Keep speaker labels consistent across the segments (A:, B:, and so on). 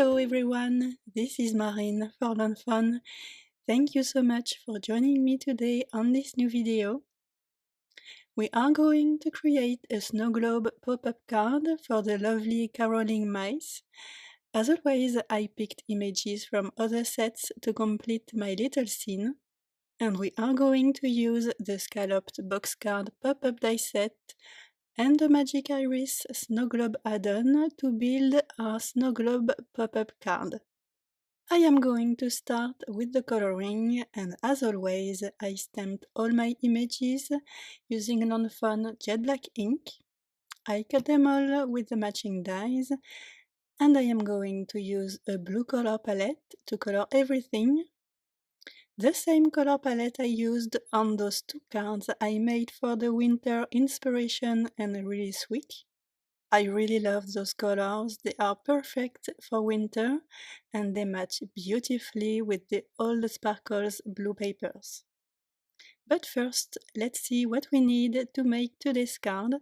A: Hello everyone, this is Marine for lawnfawn. Thank you so much for joining me today on this new video. We are going to create a snow globe pop-up card for the lovely caroling mice. As always, I picked images from other sets to complete my little scene. And we are going to use the scalloped box card pop-up die set and the Magic Iris Snow Globe add-on to build our Snow Globe pop-up card. I am going to start with the coloring, and as always I stamped all my images using lawnfawn jet black ink. I cut them all with the matching dies, and I am going to use a blue color palette to color everything. The same color palette I used on those two cards I made for the winter inspiration and release week. I really love those colors, they are perfect for winter and they match beautifully with the Old Sparkles blue papers. But first, let's see what we need to make today's card.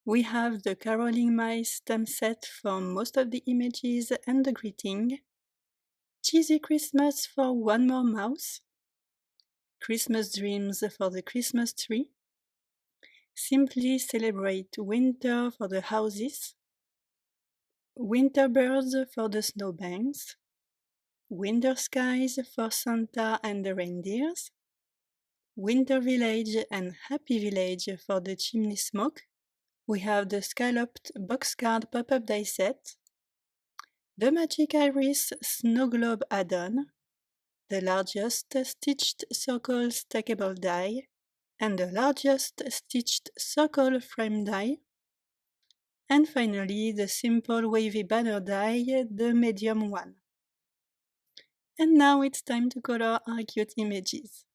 A: We have the caroling mice stamp set for most of the images and the greeting, Cheesy Christmas for one more mouse, Christmas dreams for the Christmas tree, Simply celebrate winter for the houses, winter birds for the snowbanks, winter skies for Santa and the reindeers, winter village and happy village for the chimney smoke. We have the scalloped box card pop-up die set, the Magic Iris Snow Globe add-on, the largest stitched circle stackable die, and the largest stitched circle frame die, and finally the simple wavy banner die, the medium one. And now it's time to color our cute images.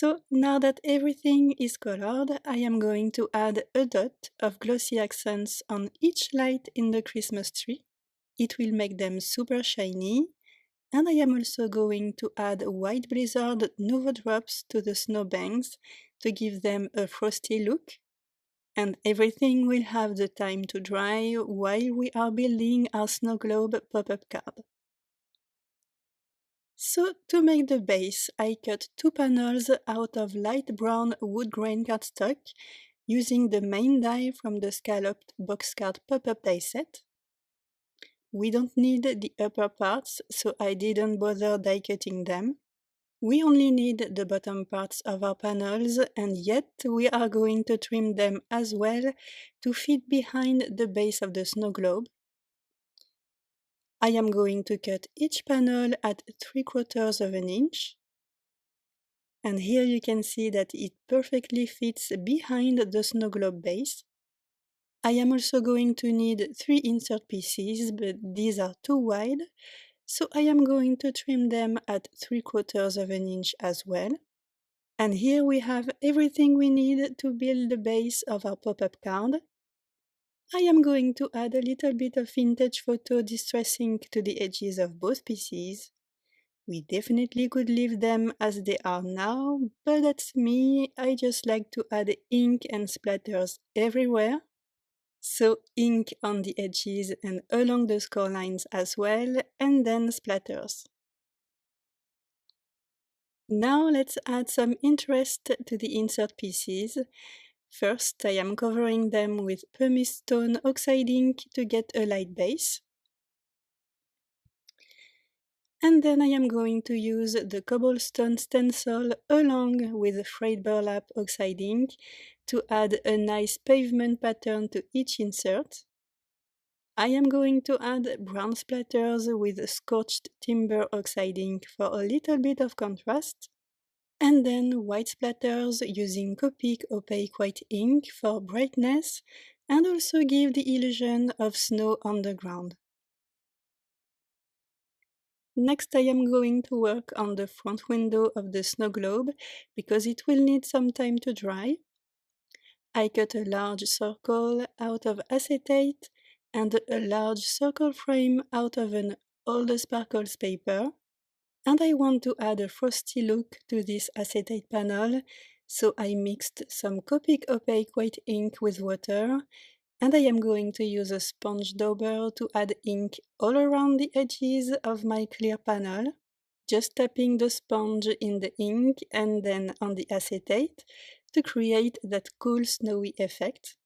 A: So now that everything is colored, I am going to add a dot of glossy accents on each light in the Christmas tree. It will make them super shiny. And I am also going to add white blizzard Nouveau drops to the snowbanks to give them a frosty look. And everything will have the time to dry while we are building our snow globe pop-up card. So to make the base, I cut 2 panels out of light brown woodgrain cardstock using the main die from the scalloped box card pop-up die set. We don't need the upper parts, so I didn't bother die cutting them. We only need the bottom parts of our panels, and yet we are going to trim them as well to fit behind the base of the snow globe. I am going to cut each panel at 3/4 of an inch. And here you can see that it perfectly fits behind the snow globe base. I am also going to need 3 insert pieces, but these are too wide, so I am going to trim them at 3/4 of an inch as well. And here we have everything we need to build the base of our pop-up card. I am going to add a little bit of vintage photo distress ink to the edges of both pieces. We definitely could leave them as they are now, but that's me, I just like to add ink and splatters everywhere. So ink on the edges and along the score lines as well, and then splatters. Now let's add some interest to the insert pieces. First, I am covering them with pumice stone oxide ink to get a light base. And then I am going to use the cobblestone stencil along with frayed burlap oxide ink to add a nice pavement pattern to each insert. I am going to add brown splatters with scorched timber oxide ink for a little bit of contrast. And then white splatters using Copic opaque white ink for brightness and also give the illusion of snow on the ground. Next I am going to work on the front window of the snow globe because it will need some time to dry. I cut a large circle out of acetate and a large circle frame out of an old sparkles paper. And I want to add a frosty look to this acetate panel, so I mixed some Copic opaque white ink with water, and I am going to use a sponge dauber to add ink all around the edges of my clear panel, just tapping the sponge in the ink and then on the acetate to create that cool snowy effect.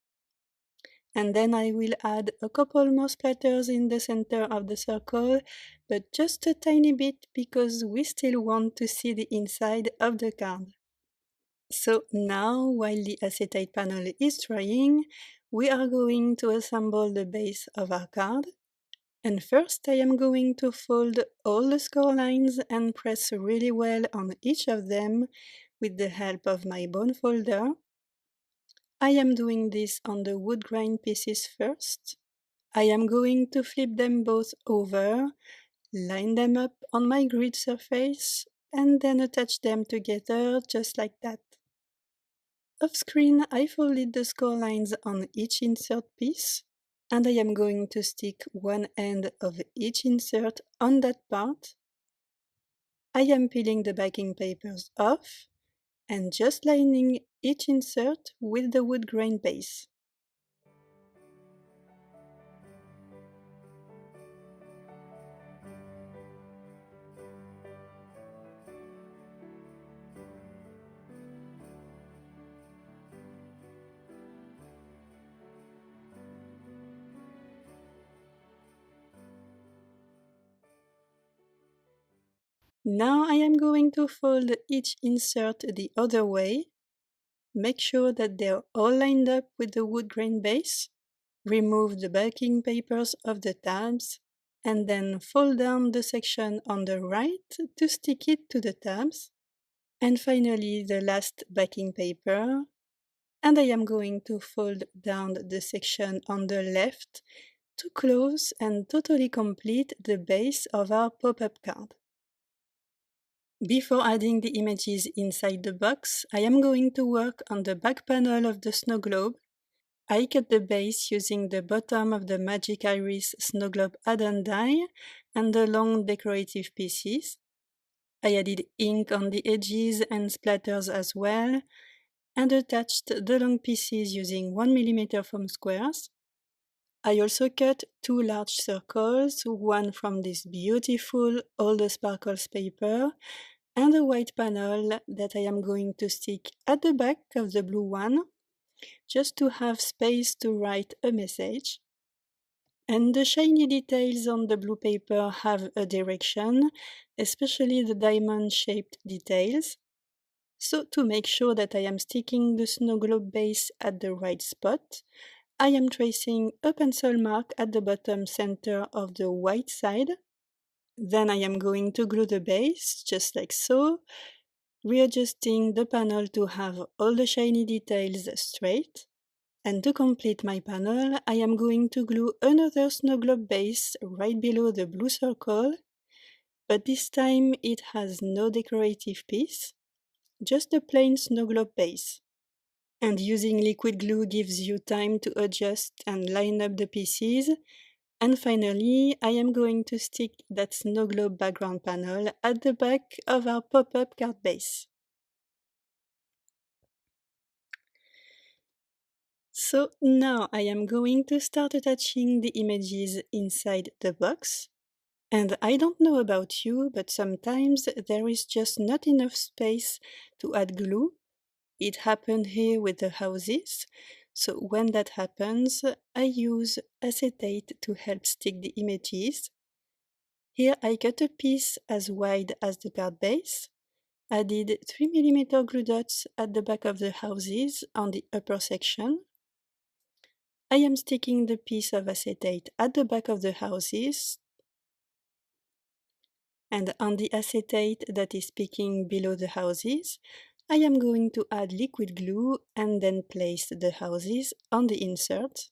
A: And then I will add a couple more splatters in the center of the circle, but just a tiny bit because we still want to see the inside of the card. So now, while the acetate panel is drying, we are going to assemble the base of our card. And first I am going to fold all the score lines and press really well on each of them with the help of my bone folder. I am doing this on the wood grain pieces first. I am going to flip them both over, line them up on my grid surface, and then attach them together just like that. Off screen, I folded the score lines on each insert piece, and I am going to stick one end of each insert on that part. I am peeling the backing papers off and just lining each insert with the wood grain base. Now I am going to fold each insert the other way. Make sure that they're all lined up with the wood grain base. Remove the backing papers of the tabs and then fold down the section on the right to stick it to the tabs. And finally the last backing paper. And I am going to fold down the section on the left to close and totally complete the base of our pop-up card. Before adding the images inside the box, I am going to work on the back panel of the snow globe. I cut the base using the bottom of the Magic Iris snow globe add-on die and the long decorative pieces. I added ink on the edges and splatters as well, and attached the long pieces using 1mm foam squares. I also cut 2 large circles, one from this beautiful All the Sparkles paper, and a white panel that I am going to stick at the back of the blue one, just to have space to write a message. And the shiny details on the blue paper have a direction, especially the diamond-shaped details. So to make sure that I am sticking the snow globe base at the right spot, I am tracing a pencil mark at the bottom center of the white side. Then I am going to glue the base, just like so, readjusting the panel to have all the shiny details straight. And to complete my panel, I am going to glue another snow globe base right below the blue circle, but this time it has no decorative piece, just a plain snow globe base. And using liquid glue gives you time to adjust and line up the pieces. And finally, I am going to stick that snow globe background panel at the back of our pop-up card base. So now I am going to start attaching the images inside the box. And I don't know about you, but sometimes there is just not enough space to add glue. It happened here with the houses. So when that happens, I use acetate to help stick the images. Here I cut a piece as wide as the card base, added 3mm glue dots at the back of the houses on the upper section. I am sticking the piece of acetate at the back of the houses, and on the acetate that is peeking below the houses, I am going to add liquid glue and then place the houses on the insert.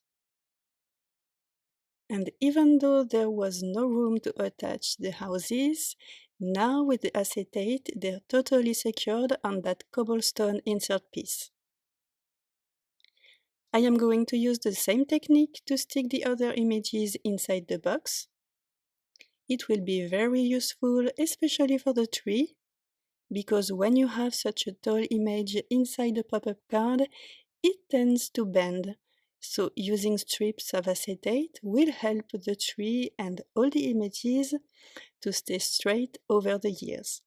A: And even though there was no room to attach the houses, now with the acetate they're totally secured on that cobblestone insert piece. I am going to use the same technique to stick the other images inside the box. It will be very useful, especially for the tree, because when you have such a tall image inside the pop-up card, it tends to bend. So using strips of acetate will help the tree and all the images to stay straight over the years.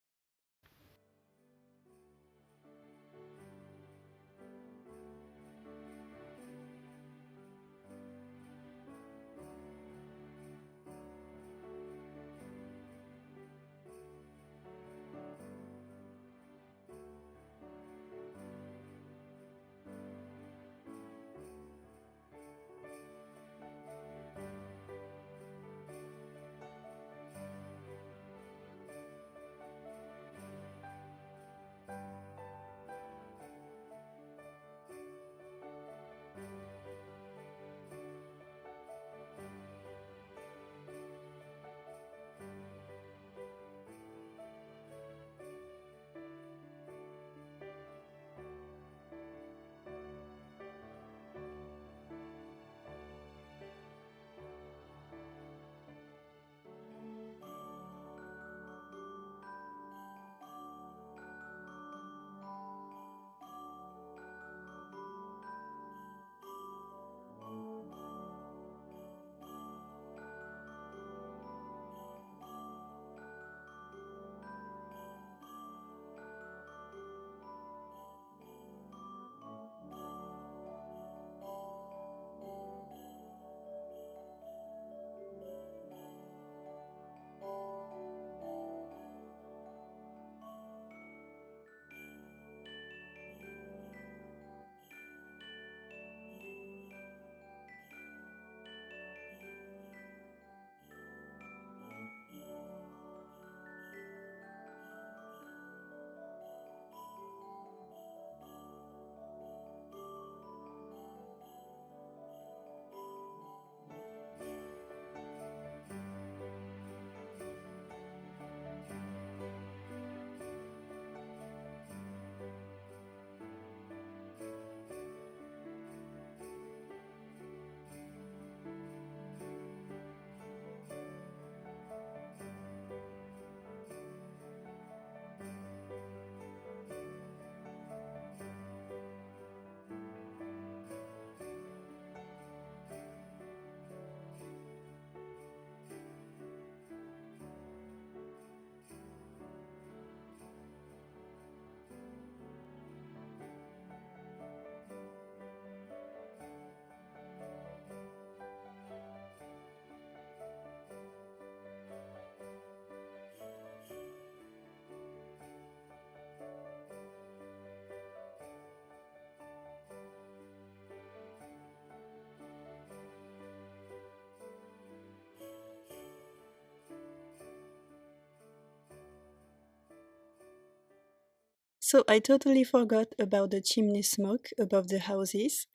A: So I totally forgot about the chimney smoke above the houses,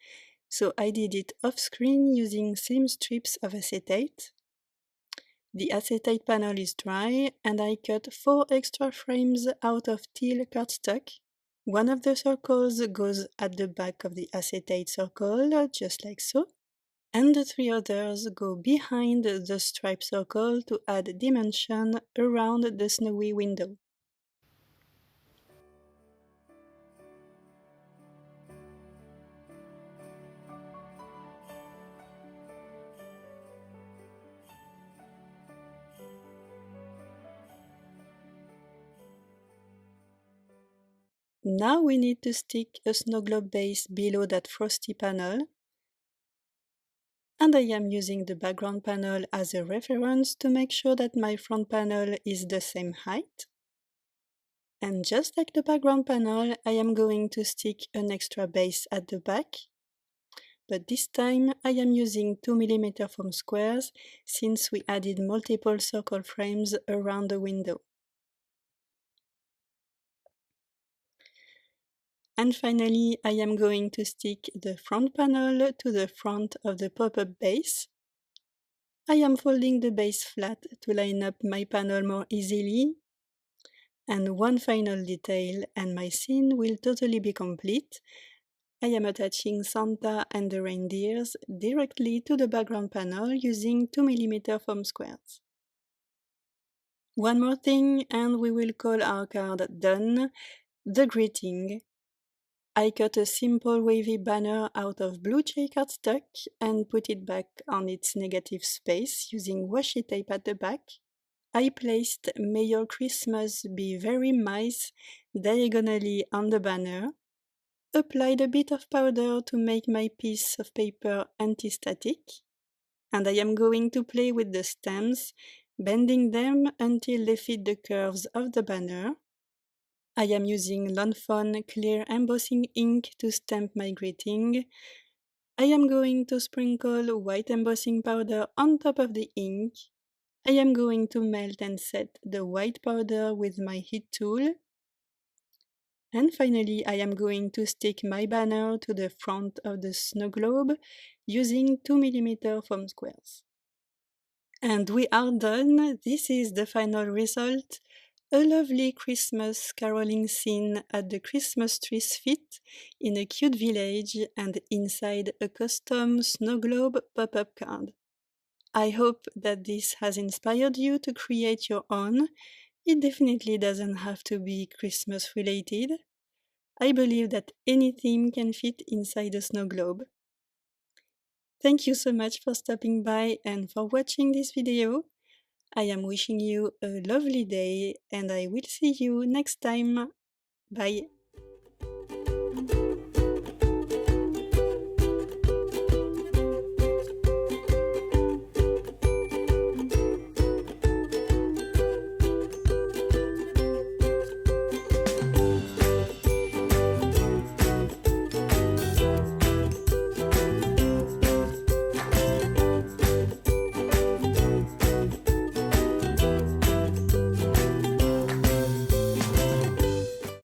A: so I did it off screen using slim strips of acetate. The acetate panel is dry and I cut 4 extra frames out of teal cardstock. One of the circles goes at the back of the acetate circle, just like so, and the 3 others go behind the stripe circle to add dimension around the snowy window. Now we need to stick a snow globe base below that frosty panel, and I am using the background panel as a reference to make sure that my front panel is the same height. And just like the background panel, I am going to stick an extra base at the back, but this time I am using 2mm foam squares since we added multiple circle frames around the window. And finally, I am going to stick the front panel to the front of the pop-up base. I am folding the base flat to line up my panel more easily. And one final detail and my scene will totally be complete. I am attaching Santa and the reindeers directly to the background panel using 2mm foam squares. One more thing and we will call our card done, the greeting. I cut a simple wavy banner out of blue Jay Cardstock and put it back on its negative space using washi tape at the back. I placed "May your Christmas be very nice" diagonally on the banner, applied a bit of powder to make my piece of paper anti-static, and I am going to play with the stems, bending them until they fit the curves of the banner. I am using lawnfawn clear embossing ink to stamp my greeting. I am going to sprinkle white embossing powder on top of the ink. I am going to melt and set the white powder with my heat tool. And finally, I am going to stick my banner to the front of the snow globe using 2mm foam squares. And we are done. This is the final result. A lovely Christmas caroling scene at the Christmas tree's feet in a cute village and inside a custom snow globe pop-up card. I hope that this has inspired you to create your own. It definitely doesn't have to be Christmas related. I believe that any theme can fit inside a snow globe. Thank you so much for stopping by and for watching this video. I am wishing you a lovely day and I will see you next time. Bye!